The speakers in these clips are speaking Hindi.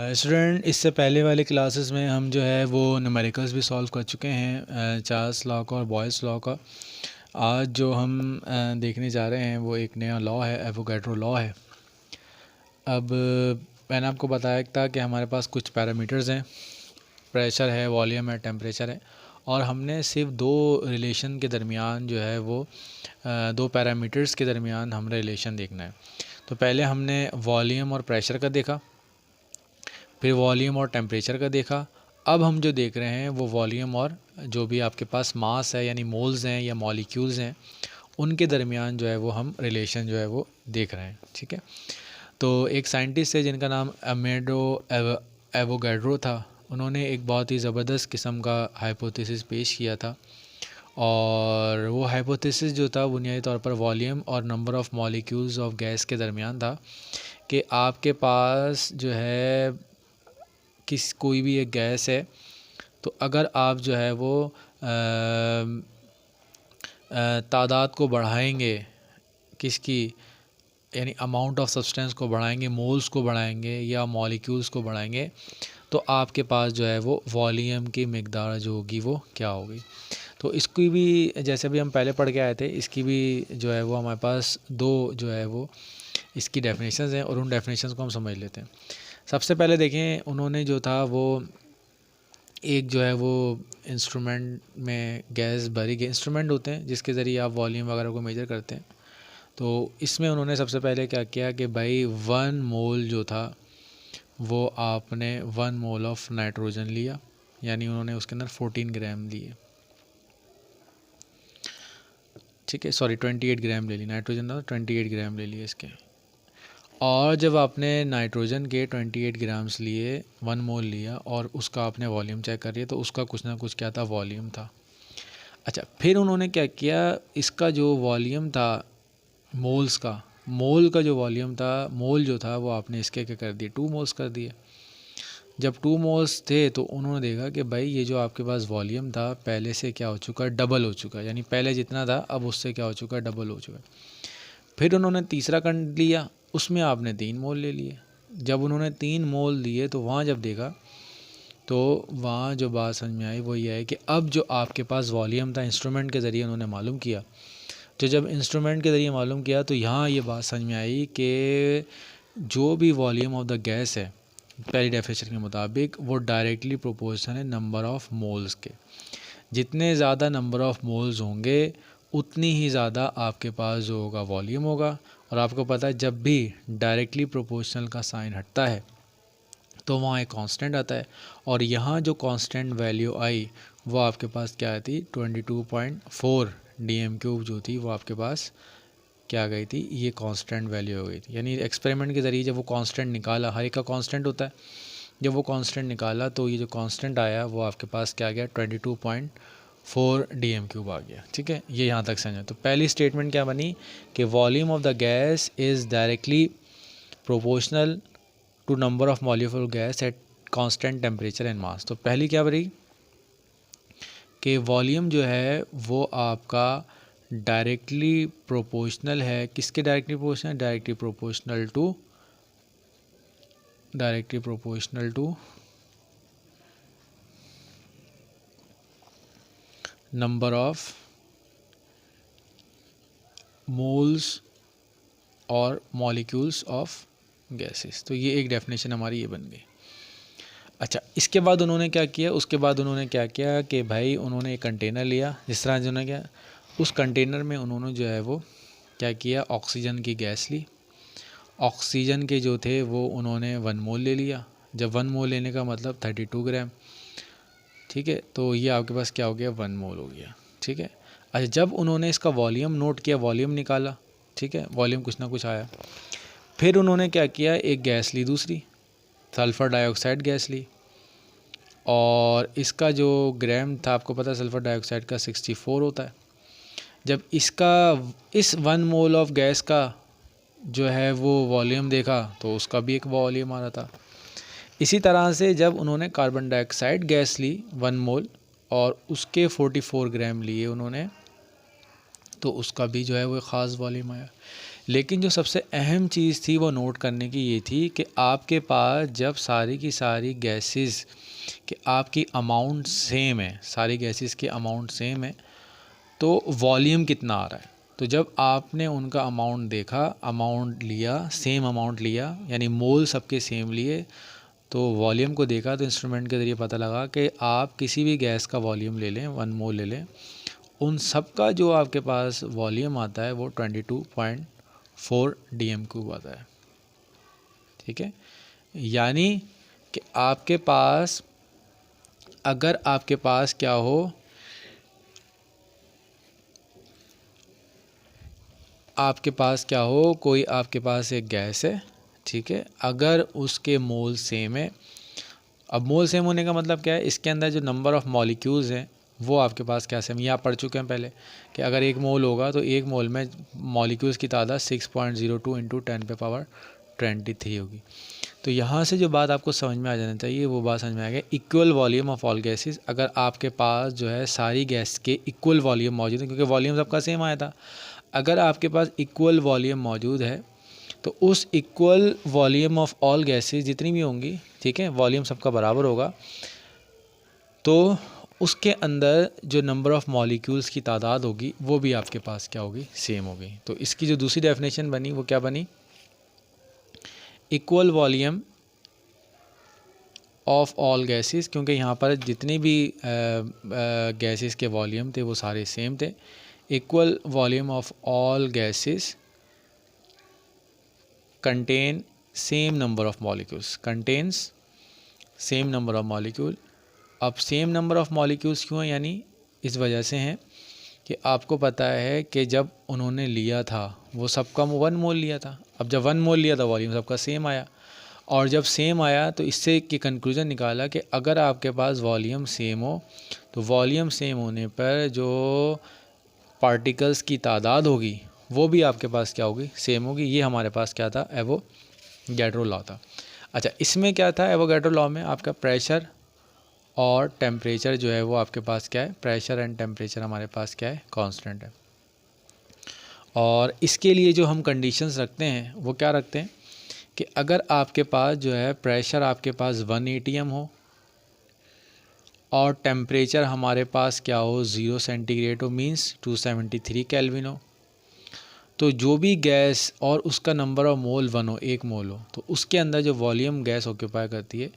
स्टूडेंट इससे पहले वाले क्लासेस में हम जो है वो न्यूमेरिकल्स भी सॉल्व कर चुके हैं, चार्ल्स लॉ का और बॉयल्स लॉ का। आज जो हम देखने जा रहे हैं वो एक नया लॉ है, एवोगैड्रो लॉ है। अब मैंने आपको बताया था कि हमारे पास कुछ पैरामीटर्स हैं, प्रेशर है, वॉल्यूम है, टेम्परेचर है, और हमने सिर्फ दो रिलेशन के दरमियान जो है वो दो पैरामीटर्स के दरमियान हम रिलेशन देखना है। तो पहले हमने वॉल्यूम और प्रेशर का देखा, फिर वॉल्यूम और टेम्परेचर का देखा। अब हम जो देख रहे हैं वो वॉल्यूम और जो भी आपके पास मास है यानी मोल्स हैं या मॉलिक्यूल्स हैं उनके दरमियान जो है वो हम रिलेशन जो है वो देख रहे हैं। ठीक है, तो एक साइंटिस्ट है जिनका नाम अमेडो एवोगैड्रो था। उन्होंने एक बहुत ही ज़बरदस्त किस्म का हाइपोथेसिस पेश किया था, और वो हाइपोथेसिस जो था बुनियादी तौर पर वॉल्यूम और number of molecules of gas के दरमियान था कि आपके पास जो है कोई भी एक गैस है, तो अगर आप जो है वो तादाद को बढ़ाएंगे, किसकी, यानी अमाउंट ऑफ सब्सटेंस को बढ़ाएंगे, मोल्स को बढ़ाएंगे या मॉलिक्यूल्स को बढ़ाएंगे, तो आपके पास जो है वो वॉल्यूम की मिकदार जो होगी वो क्या होगी। तो इसकी भी जैसे भी हम पहले पढ़ के आए थे, इसकी भी जो है वो हमारे पास दो जो है वो इसकी डेफिनेशंस हैं, और उन डेफिनेशंस को हम समझ लेते हैं। सबसे पहले देखें, उन्होंने जो था वो एक जो है वो इंस्ट्रूमेंट में गैस भरी गई, इंस्ट्रूमेंट होते हैं जिसके ज़रिए आप वॉल्यूम वगैरह को मेजर करते हैं। तो इसमें उन्होंने सबसे पहले क्या किया कि भाई 1 मोल जो था वो आपने 1 मोल ऑफ नाइट्रोजन लिया, यानी उन्होंने उसके अंदर 14 ग्राम लिए। ठीक है, सॉरी 28 ग्राम ले ली, नाइट्रोजन था 28 ग्राम ले लिए इसके। और जब आपने नाइट्रोजन के 28 ग्राम्स लिए, 1 मोल लिया, और उसका आपने वॉल्यूम चेक कर लिया, तो उसका कुछ ना कुछ क्या था, वॉल्यूम था। अच्छा, फिर उन्होंने क्या किया, इसका जो वॉल्यूम था मोल्स का, मोल का जो वॉल्यूम था, मोल जो था वो आपने इसके क्या कर दिए, 2 मोल्स कर दिए। जब 2 मोल्स थे तो उन्होंने देखा कि भाई ये जो आपके पास वॉल्यूम था पहले से क्या हो चुका है, डबल हो चुका है, यानी पहले जितना था अब उससे क्या हो चुका है, डबल हो चुका है। फिर उन्होंने तीसरा कंड लिया, उसमें आपने 3 मोल ले लिए। जब उन्होंने 3 मोल दिए तो वहाँ जब देखा तो वहाँ जो बात समझ में आई वो ये है कि अब जो आपके पास वॉल्यूम था इंस्ट्रूमेंट के ज़रिए उन्होंने मालूम किया, तो जब इंस्ट्रूमेंट के ज़रिए मालूम किया तो यहाँ ये बात समझ में आई कि जो भी वॉल्यूम ऑफ द गैस है पहली डेफिनेशन के मुताबिक वो डायरेक्टली प्रोपोर्शनल है नंबर ऑफ़ मोल्स के। जितने ज़्यादा नंबर ऑफ़ मोल्स होंगे उतनी ही ज़्यादा आपके पास जो होगा वॉल्यूम होगा। और आपको पता है जब भी डायरेक्टली प्रोपोर्शनल का साइन हटता है तो वहाँ एक कांस्टेंट आता है, और यहाँ जो कांस्टेंट वैल्यू आई वो आपके पास क्या आई थी, 22.4 dm³ जो थी वो आपके पास क्या गई थी, ये कांस्टेंट वैल्यू हो गई थी। यानी एक्सपेरिमेंट के ज़रिए जब वो कांस्टेंट निकाला, हर एक का कांस्टेंट होता है, जब वो कांस्टेंट निकाला तो ये जो कांस्टेंट आया वो आपके पास क्या गया, 22.4 dm³ आ गया। ठीक है, ये यहाँ तक समझो। तो पहली स्टेटमेंट क्या बनी कि volume of the gas is directly proportional to number of molecule gas at constant temperature and mass. तो पहली क्या बनी कि वॉल्यूम जो है वो आपका डायरेक्टली प्रोपोर्शनल है, किसके directly proportional, directly proportional to number of moles और मॉलिक्यूल्स ऑफ गैसेस। तो ये एक डेफिनेशन हमारी ये बन गई। अच्छा, इसके बाद उन्होंने क्या किया, उसके बाद उन्होंने क्या किया कि भाई उन्होंने एक कंटेनर लिया, जिस तरह जिन्होंने क्या, उस कंटेनर में उन्होंने जो है वो क्या किया, ऑक्सीजन की गैस ली। ऑक्सीजन के जो थे वो उन्होंने 1 मोल ले लिया। जब 1 मोल लेने का मतलब 32 ग्राम। ठीक है, तो ये आपके पास क्या हो गया, 1 मोल हो गया। ठीक है, अच्छा, जब उन्होंने इसका वॉल्यूम नोट किया, वॉल्यूम निकाला, ठीक है, वॉल्यूम कुछ ना कुछ आया, फिर उन्होंने क्या किया, एक गैस ली, दूसरी सल्फ़र डाइऑक्साइड गैस ली, और इसका जो ग्राम था आपको पता है सल्फ़र डाइऑक्साइड का 64 होता है। जब इसका इस 1 मोल ऑफ गैस का जो है वो वॉल्यूम देखा तो उसका भी एक वॉल्यूम आ रहा था। इसी तरह से जब उन्होंने कार्बन डाइऑक्साइड गैस ली 1 मोल और उसके 44 ग्राम लिए उन्होंने, तो उसका भी जो है वो ख़ास वॉल्यूम आया। लेकिन जो सबसे अहम चीज़ थी वो नोट करने की ये थी कि आपके पास जब सारी की सारी गैसेस कि आपकी अमाउंट सेम है, सारी गैसेस की अमाउंट सेम है, तो वॉल्यूम कितना आ रहा है। तो जब आपने उनका अमाउंट देखा, अमाउंट लिया, सेम अमाउंट लिया, यानी मोल सबके सेम लिए, तो वॉल्यूम को देखा तो इंस्ट्रूमेंट के ज़रिए पता लगा कि आप किसी भी गैस का वॉल्यूम ले लें, 1 मोल ले लें, उन सब का जो आपके पास वॉल्यूम आता है वो 22.4 DM³ आता है। ठीक है, यानी कि आपके पास, अगर आपके पास क्या हो, आपके पास क्या हो, कोई आपके पास एक गैस है, ठीक है, अगर उसके मोल सेम है। अब मोल सेम होने का मतलब क्या है, इसके अंदर जो नंबर ऑफ़ मॉलिक्यूल्स हैं वो आपके पास क्या सेम, ये आप पढ़ चुके हैं पहले कि अगर एक मोल होगा तो एक मोल में मॉलिक्यूल्स की तादाद 6.02 × 10⁻23 होगी। तो यहाँ से जो बात आपको समझ में आ जाना चाहिए वो बात समझ में आ गया, equal volume of all gases. अगर आपके पास जो है सारी गैस के इक्वल वॉल्यूम मौजूद है, क्योंकि वॉल्यूम सबका सेम आया था, अगर आपके पास इक्वल वॉल्यूम मौजूद है तो उस equal volume of all gases जितनी भी होंगी, ठीक है, वॉल्यूम सबका बराबर होगा, तो उसके अंदर जो नंबर ऑफ़ मॉलिक्यूल्स की तादाद होगी वो भी आपके पास क्या होगी, सेम होगी। तो इसकी जो दूसरी डेफिनेशन बनी वो क्या बनी, equal volume of all gases, क्योंकि यहाँ पर जितने भी गैसेस के वॉल्यूम थे वो सारे सेम थे। Equal volume of all gases contain same number of molecules, contains same number of molecule. अब सेम नंबर ऑफ़ मॉलिक्यूल्स क्यों है, यानी इस वजह से हैं कि आपको पता है कि जब उन्होंने लिया था वो सबका 1 मोल लिया था। अब जब 1 मोल लिया था वॉल्यूम सबका सेम आया, और जब सेम आया तो इससे की कंक्लूज़न निकाला कि अगर आपके पास वॉल्यूम सेम हो तो वॉल्यूम सेम होने पर जो पार्टिकल्स की तादाद होगी वो भी आपके पास क्या होगी, सेम होगी। ये हमारे पास क्या था, एवोगैड्रो लॉ था। अच्छा, इसमें क्या था, एवोगैड्रो लॉ में आपका प्रेशर और टेम्परेचर जो है वो आपके पास क्या है, प्रेशर एंड टेम्परेचर हमारे पास क्या है, कांस्टेंट है। और इसके लिए जो हम कंडीशंस रखते हैं वो क्या रखते हैं कि अगर आपके पास जो है प्रेशर आपके पास 1 atm हो और टेम्परेचर हमारे पास क्या हो, 0 सेंटीग्रेड हो, मींस 273 केल्विन हो, तो जो भी गैस और उसका नंबर ऑफ मोल 1 हो, 1 मोल हो, तो उसके अंदर जो वॉल्यूम गैस ऑक्यूपाई करती है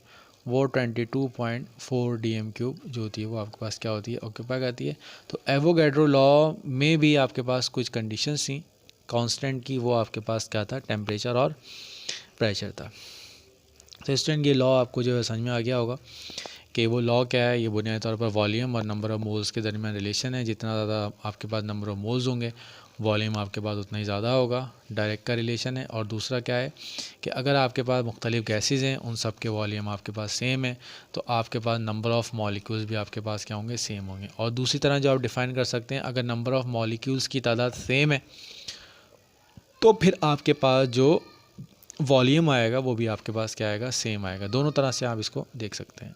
वो 22.4 DM³ जो होती है वो आपके पास क्या होती है, ऑक्यूपाई करती है। तो एवोगैड्रो लॉ में भी आपके पास कुछ कंडीशंस थी कांस्टेंट की, वो आपके पास क्या था, टेम्परेचर और प्रेशर था। तो स्टूडेंट ये लॉ आपको जो है समझ में आ गया होगा कि वो लॉ क्या है। ये बुनियादी तौर पर वॉल्यूम और नंबर ऑफ़ मोल्स के दरमियान रिलेशन है। जितना ज़्यादा आपके पास नंबर ऑफ़ मोल्स होंगे वॉल्यूम आपके पास उतना ही ज़्यादा होगा, डायरेक्ट का रिलेशन है। और दूसरा क्या है कि अगर आपके पास मुख्तलिफ़ गैसेज़ हैं, उन सब के वॉल्यूम आपके पास सेम है, तो आपके पास नंबर ऑफ़ मॉलिक्यूल्स भी आपके पास क्या होंगे, सेम होंगे। और दूसरी तरह जो आप डिफ़ाइन कर सकते हैं, अगर नंबर ऑफ़ मॉलिक्यूल्स की तादाद सेम है तो फिर आपके पास जो वॉल्यूम आएगा वो भी आपके पास क्या आएगा, सेम आएगा। दोनों तरह से आप इसको देख सकते हैं।